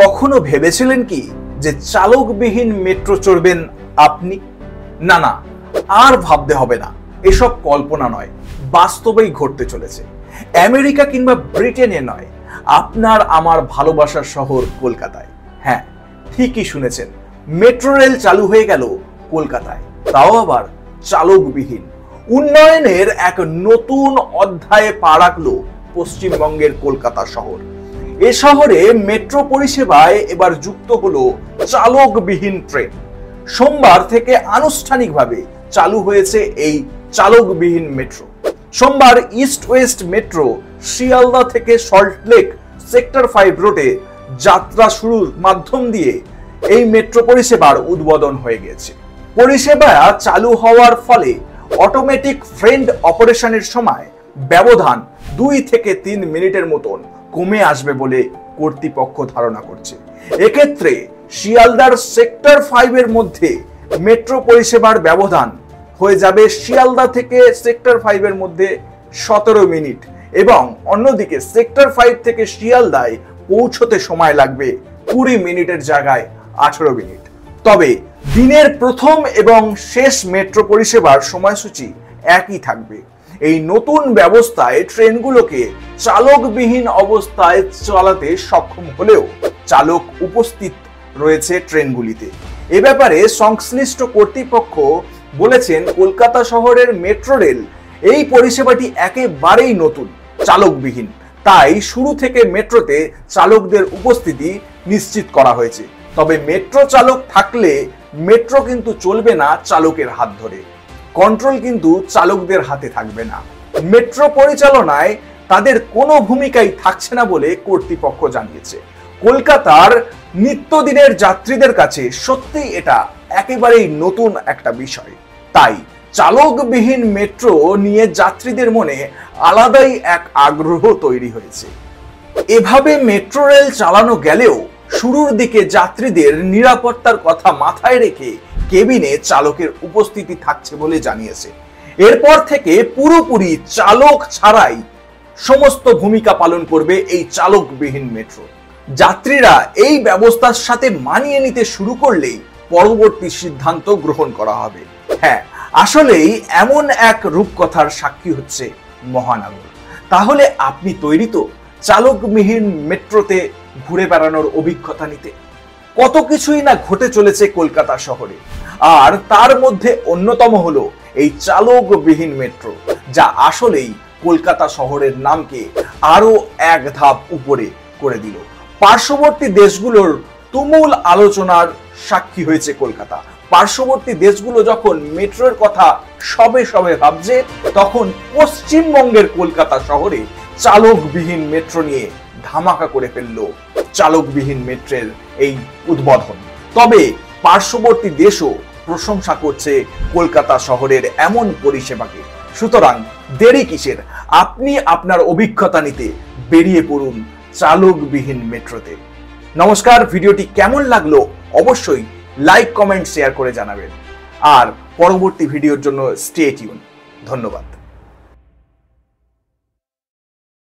কখনো ভেবেছিলেন কি যে চালকবিহীন মেট্রো চড়বেন আপনি? না না, আর ভাবতে হবে না। এসব কল্পনা নয়, বাস্তবেই ঘটতে চলেছে। আমেরিকা কিংবা ব্রিটেনে নয়, আপনার আমার ভালোবাসার শহর কলকাতায়। হ্যাঁ, ঠিকই শুনেছেন, মেট্রো রেল চালু হয়ে গেল কলকাতায়, তাও আবার চালকবিহীন। উন্নয়নের এক নতুন অধ্যায়ে পা রাখলো পশ্চিমবঙ্গের কলকাতা শহর। এ শহরে মেট্রো পরিষেবায় এবার যুক্ত হলো চালকবিহীন ট্রেন। সোমবার থেকে আনুষ্ঠানিকভাবে চালু হয়েছে এই চালকবিহীন মেট্রো। সোমবার ইস্ট ওয়েস্ট মেট্রো শিয়ালদা থেকে সল্টলেক সেক্টর 5 রোডে যাত্রা শুরুর মাধ্যম দিয়ে এই মেট্রো পরিষেবার উদ্বোধন হয়ে গেছে। পরিষেবা চালু হওয়ার ফলে অটোমেটিক ফ্রেন্ড অপারেশনের সময় ব্যবধান 2 থেকে 3 মিনিটের মতন কমে আসবে বলে কর্তৃপক্ষ ধারণা করছে। এক্ষেত্রে শিয়ালদার সেক্টর 5 এর মধ্যে মেট্রো পরিষেবার ব্যবধান হয়ে যাবে শিয়ালদা থেকে সেক্টর 5 এর মধ্যে 17 মিনিট এবং অন্যদিকে সেক্টর 5 থেকে শিয়ালদায় পৌঁছতে সময় লাগবে 20 মিনিটের জায়গায় 18 মিনিট। তবে দিনের প্রথম এবং শেষ মেট্রো পরিষেবার সময়সূচি একই থাকবে। এই নতুন ব্যবস্থায় ট্রেনগুলোকে চালকবিহীন অবস্থায় চালাতে সক্ষম হলেও চালক উপস্থিত রয়েছে ট্রেনগুলিতে। এ ব্যাপারে সংশ্লিষ্ট কর্তৃপক্ষ বলেছেন, কলকাতা শহরের মেট্রো রেল এই পরিষেবাটি একেবারেই নতুন, চালকবিহীন। তাই শুরু থেকে মেট্রোতে চালকদের উপস্থিতি নিশ্চিত করা হয়েছে। তবে মেট্রো চালক থাকলে মেট্রো কিন্তু চলবে না চালকের হাত ধরে, কন্ট্রোল কিন্তু চালকদের হাতে থাকবে না। মেট্রো পরিচালনায় তাদের কোনো ভূমিকাই থাকছে না বলে কর্তৃপক্ষ জানিয়েছে। কলকাতার নিত্যদিনের যাত্রীদের কাছে সত্যিই এটা একেবারেই নতুন একটা বিষয়। তাই চালকবিহীন মেট্রো নিয়ে যাত্রীদের মনে আলাদাই এক আগ্রহ তৈরি হয়েছে। এভাবে মেট্রো রেল চালানো গেলেও শুরুর দিকে যাত্রীদের নিরাপত্তার কথা মাথায় রেখে কেবিনে চালকের উপস্থিতি থাকছে বলে জানিয়েছে। এরপর থেকে পুরোপুরি চালক ছাড়াই সমস্ত ভূমিকা পালন করবে এই চালকবিহীন মেট্রো। যাত্রীরা এই ব্যবস্থার সাথে মানিয়ে নিতে শুরু করলেই পরবর্তী সিদ্ধান্ত গ্রহণ করা হবে। হ্যাঁ, আসলেই এমন এক রূপকথার সাক্ষী হচ্ছে মহানগর। তাহলে আপনি তৈরি তো চালকবিহীন মেট্রোতে ঘুরে বেড়ানোর অভিজ্ঞতা নিতে? কত কিছুই না ঘটে চলেছে কলকাতা শহরে, আর তার মধ্যে অন্যতম হলো এই চালকবিহীন মেট্রো, যা আসলেই কলকাতা শহরের নামকে আরো এক ধাপ উপরে করে দিল। পার্শ্ববর্তী দেশগুলোর তুমুল আলোচনার সাক্ষী হয়েছে কলকাতা। পার্শ্ববর্তী দেশগুলো যখন মেট্রোর কথা সবে সবে ভাবছে, তখন পশ্চিমবঙ্গের কলকাতা শহরে চালকবিহীন মেট্রো নিয়ে ধামাকা করে ফেললো চালকবিহীন মেট্রোর এই উদ্বোধন। তবে পার্শ্ববর্তী দেশও প্রশংসা করছে কলকাতা শহরের এমন পরিষেবাকে। সুতরাং দেরি কিসের? আপনি আপনার অভিজ্ঞতা নিতে বেরিয়ে পড়ুন চালকবিহীন মেট্রোতে। নমস্কার, ভিডিওটি কেমন লাগলো অবশ্যই লাইক, কমেন্ট, শেয়ার করে জানাবেন। আর পরবর্তী ভিডিওর জন্য স্টে টিউন। ধন্যবাদ।